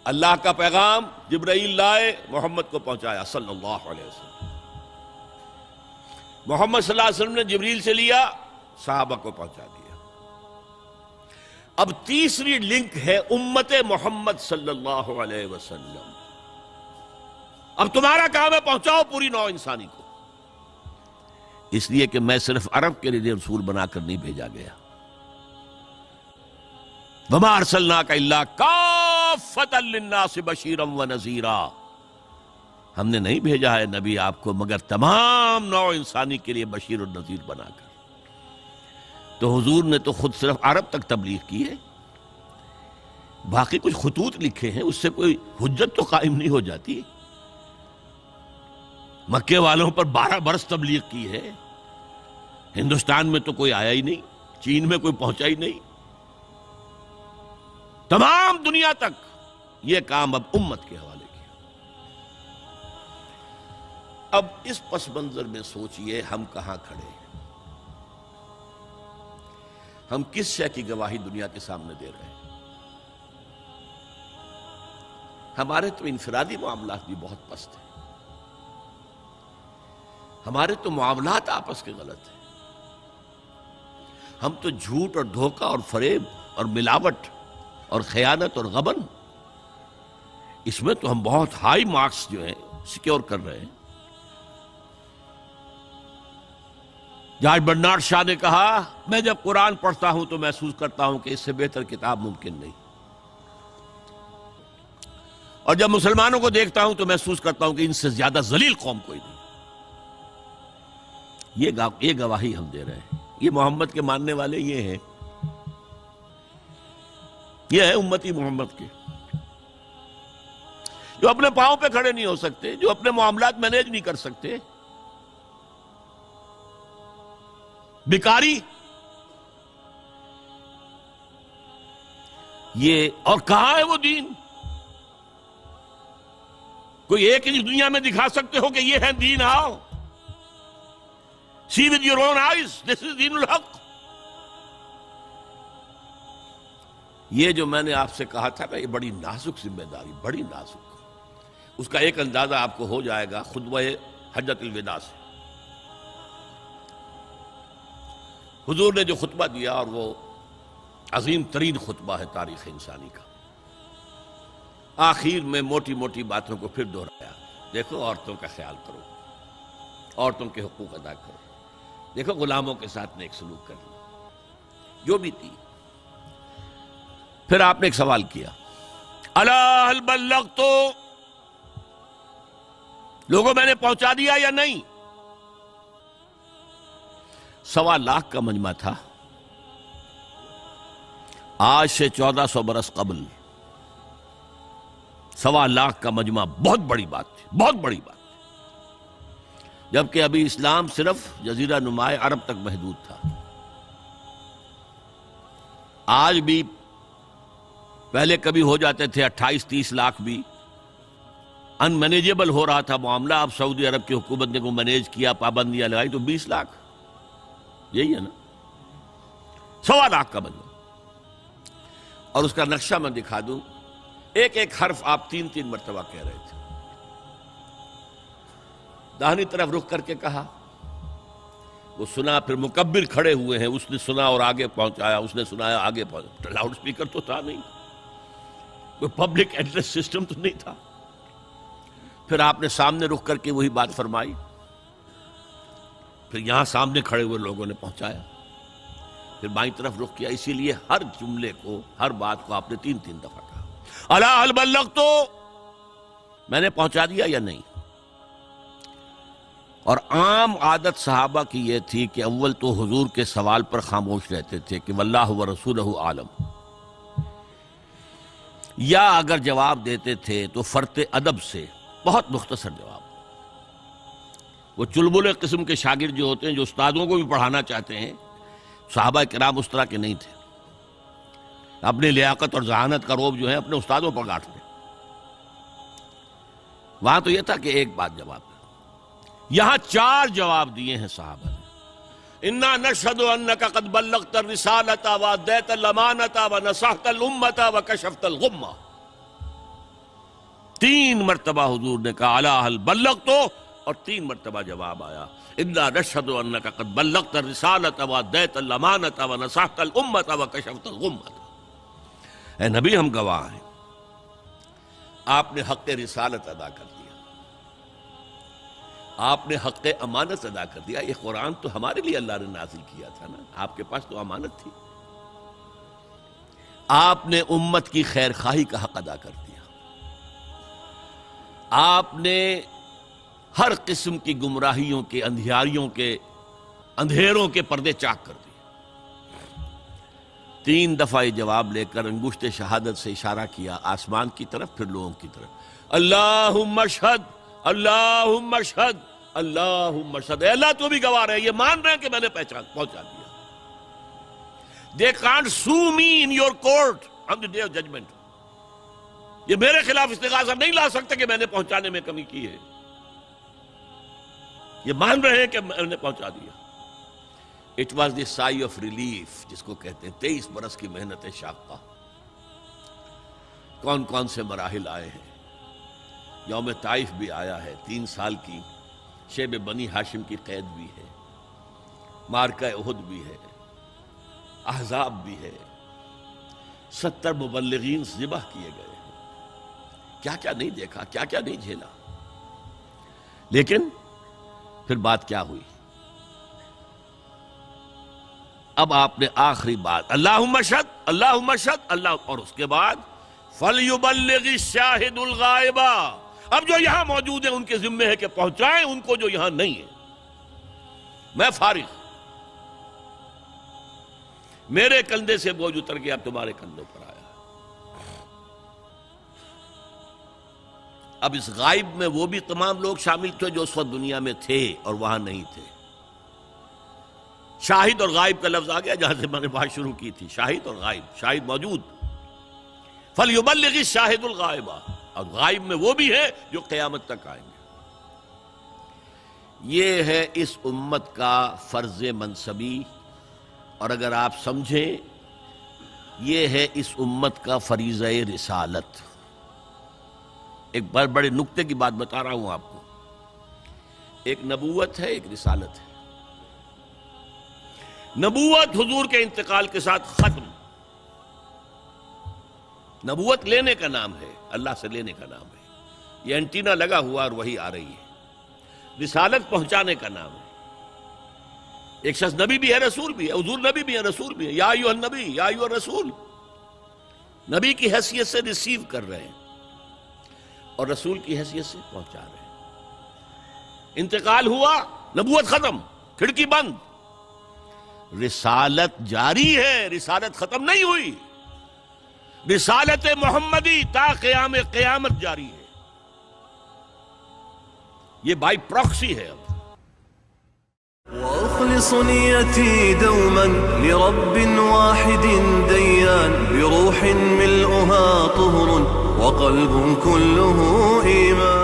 اللہ کا پیغام جبرائیل لائے، محمد کو پہنچایا صلی اللہ علیہ وسلم۔ محمد صلی اللہ علیہ وسلم نے جبریل سے لیا، صحابہ کو پہنچا دیا۔ اب تیسری لنک ہے امت محمد صلی اللہ علیہ وسلم۔ اب تمہارا کام ہے پہنچاؤ پوری نوع انسانی کو، اس لیے کہ میں صرف عرب کے لیے رسول بنا کر نہیں بھیجا گیا۔ وَمَا أَرْسَلْنَاكَ إِلَّا كَافَّةً لِلنَّاسِ بَشِيرًا وَنَذِيرًا، ہم نے نہیں بھیجا ہے نبی آپ کو مگر تمام نوع انسانی کے لیے بشیر اور نذیر بنا کر۔ تو حضور نے تو خود صرف عرب تک تبلیغ کی ہے، باقی کچھ خطوط لکھے ہیں، اس سے کوئی حجت تو قائم نہیں ہو جاتی۔ مکے والوں پر 12 برس تبلیغ کی ہے، ہندوستان میں تو کوئی آیا ہی نہیں، چین میں کوئی پہنچا ہی نہیں، تمام دنیا تک یہ کام اب امت کے حوالے کیا۔ اب اس پس منظر میں سوچئے ہم کہاں کھڑے ہیں، ہم کس شے کی گواہی دنیا کے سامنے دے رہے ہیں۔ ہمارے تو انفرادی معاملات بھی بہت پست ہیں، ہمارے تو معاملات آپس کے غلط ہیں، ہم تو جھوٹ اور دھوکہ اور فریب اور ملاوٹ اور خیانت اور غبن، اس میں تو ہم بہت ہائی مارکس جو ہیں سیکیور کر رہے ہیں۔ جارج برنارڈ شاہ نے کہا، میں جب قرآن پڑھتا ہوں تو محسوس کرتا ہوں کہ اس سے بہتر کتاب ممکن نہیں، اور جب مسلمانوں کو دیکھتا ہوں تو محسوس کرتا ہوں کہ ان سے زیادہ ذلیل قوم کوئی نہیں۔ یہ گواہی ہم دے رہے ہیں، یہ محمد کے ماننے والے یہ ہیں، یہ ہے امتی محمد کے، جو اپنے پاؤں پہ کھڑے نہیں ہو سکتے، جو اپنے معاملات مینیج نہیں کر سکتے، بیکاری، یہ اور کہاں ہے وہ دین؟ کوئی ایک ہی دنیا میں دکھا سکتے ہو کہ یہ ہے دین؟ آؤ see with your own eyes, this is دین الحق۔ یہ جو میں نے آپ سے کہا تھا نا، یہ بڑی نازک ذمہ داری، بڑی نازک، اس کا ایک اندازہ آپ کو ہو جائے گا خطبہ حجۃ الوداع سے۔ حضور نے جو خطبہ دیا، اور وہ عظیم ترین خطبہ ہے تاریخ انسانی کا، آخر میں موٹی موٹی باتوں کو پھر دہرایا۔ دیکھو عورتوں کا خیال کرو، عورتوں کے حقوق ادا کرو، دیکھو غلاموں کے ساتھ نیک سلوک کرنا، جو بھی تھی۔ پھر آپ نے ایک سوال کیا، الا هل بلغت، لوگوں میں نے پہنچا دیا یا نہیں؟ 1.25 لاکھ کا مجمع تھا، آج سے 1400 برس قبل 1.25 لاکھ کا مجمع بہت بڑی بات تھی، بہت بڑی بات، جبکہ ابھی اسلام صرف جزیرہ نما عرب تک محدود تھا۔ آج بھی پہلے کبھی ہو جاتے تھے 28-30 لاکھ بھی، ان مینیجیبل ہو رہا تھا معاملہ۔ اب سعودی عرب کی حکومت نے کو مینیج کیا، پابندیاں لگائی تو 20 لاکھ، یہی ہے نا 1.25 لاکھ کا مجمع۔ اور اس کا نقشہ میں دکھا دوں، ایک ایک حرف آپ 3 مرتبہ کہہ رہے تھے۔ داہنی طرف رخ کر کے کہا، وہ سنا، پھر مکبر کھڑے ہوئے ہیں، اس نے سنا اور آگے پہنچایا، اس نے سنایا آگے پہنچایا۔ لاؤڈ سپیکر تو تھا نہیں، کوئی پبلک ایڈریس سسٹم تو نہیں تھا۔ پھر آپ نے سامنے رخ کر کے وہی بات فرمائی، پھر یہاں سامنے کھڑے ہوئے لوگوں نے پہنچایا، پھر بائیں طرف رخ کیا۔ اسی لیے ہر جملے کو، ہر بات کو آپ نے 3 دفعہ کہا، الا هل بلغت، میں نے پہنچا دیا یا نہیں؟ اور عام عادت صحابہ کی یہ تھی کہ اول تو حضور کے سوال پر خاموش رہتے تھے کہ واللہ ورسولہ عالم، یا اگر جواب دیتے تھے تو فرط ادب سے بہت مختصر جواب۔ وہ چلبلے قسم کے شاگرد جو ہوتے ہیں، جو استادوں کو بھی پڑھانا چاہتے ہیں، صحابہ کرام اس طرح کے نہیں تھے، اپنی لیاقت اور ذہانت کا روب جو ہے اپنے استادوں پر گاڑ لیں۔ وہاں تو یہ تھا کہ ایک بات جواب دے، یہاں 4 جواب دیے ہیں صحابہ نے۔ انا نشہد انک قد بلغت الرسالۃ وادیت الامانۃ ونصحت الامۃ وکشفت الغمۃ۔ 3 مرتبہ حضور نے کہا الا هل بلغت، اور 3 مرتبہ جواب آیا انا نشهد انك قد بلغت الرسالة واديت الامانة ونصحت الامة وكشفت الغمة۔ اے نبی ہم گواہ ہیں، آپ نے حق رسالت ادا کر دیا، آپ نے حق امانت ادا کر دیا۔ یہ قرآن تو ہمارے لیے اللہ نے نازل کیا تھا نا، آپ کے پاس تو امانت تھی۔ آپ نے امت کی خیر خواہی کا حق ادا کر دیا، آپ نے ہر قسم کی گمراہیوں کے، اندھیاریوں کے، اندھیروں کے پردے چاک کر دیے۔ 3 دفعہ یہ جواب لے کر انگشت شہادت سے اشارہ کیا آسمان کی طرف، پھر لوگوں کی طرف، اللہم اشہد اللہم اشہد اللہم اشہد۔ اے اللہ تو بھی گواہ رہے، یہ مان رہے ہیں کہ میں نے پہنچا دیا۔ They can't sue me in your court on the day of judgment۔ یہ میرے خلاف استغاثہ نہیں لا سکتے کہ میں نے پہنچانے میں کمی کی ہے، یہ مان رہے ہیں کہ میں نے پہنچا دیا۔ It was the sigh of relief جس کو کہتے ہیں 23 برس کی محنت شاقہ۔ کون کون سے مراحل آئے ہیں، یوم طائف بھی آیا ہے، 3 سال کی شیب بنی ہاشم کی قید بھی ہے، معرکہ احد بھی ہے، احزاب بھی ہے، 70 مبلغین ذبح کیے گئے، کیا کیا نہیں دیکھا، کیا کیا نہیں جھیلا۔ لیکن پھر بات کیا ہوئی؟ اب آپ نے آخری بات اللہم اشہد اللہم اشہد اللہ، اور اس کے بعد فَلْيُبَلِّغِ الشَّاهِدُ الْغَائِبَ۔ اب جو یہاں موجود ہیں ان کے ذمے ہے کہ پہنچائیں ان کو جو یہاں نہیں ہے۔ میں فارغ، میرے کندھے سے بوجھ اتر گیا، اب تمہارے کندھوں پر آیا۔ اب اس غائب میں وہ بھی تمام لوگ شامل تھے جو اس وقت دنیا میں تھے اور وہاں نہیں تھے۔ شاہد اور غائب کا لفظ آ گیا جہاں سے میں نے بات شروع کی تھی، شاہد اور غائب۔ شاہد موجود، فَلْيُبَلِّغِ الشَّاهِدُ الْغَائِبَ، اور غائب میں وہ بھی ہے جو قیامت تک آئیں گے۔ یہ ہے اس امت کا فرض منصبی، اور اگر آپ سمجھیں یہ ہے اس امت کا فریضہ رسالت۔ ایک بڑے نکتے کی بات بتا رہا ہوں آپ کو، ایک نبوت ہے، ایک رسالت ہے۔ نبوت حضور کے انتقال کے ساتھ ختم، نبوت لینے کا نام ہے، اللہ سے لینے کا نام ہے، یہ اینٹینا لگا ہوا اور وہی آ رہی ہے۔ رسالت پہنچانے کا نام ہے۔ ایک شخص نبی بھی ہے، رسول بھی ہے، حضور نبی بھی ہے، رسول بھی ہے، یا ایھا النبی یا ایھا الرسول، نبی کی حیثیت سے ریسیو کر رہے ہیں اور رسول کی حیثیت سے پہنچا رہے ہیں۔ انتقال ہوا، نبوت ختم، کھڑکی بند، رسالت جاری ہے، رسالت ختم نہیں ہوئی، رسالت محمدی تا قیام قیامت جاری ہے، یہ بائی پراکسی ہے۔ اب وأخلص نيتي دوما لرب واحد ديان بروح ملؤها طهر وقلب كله إيمان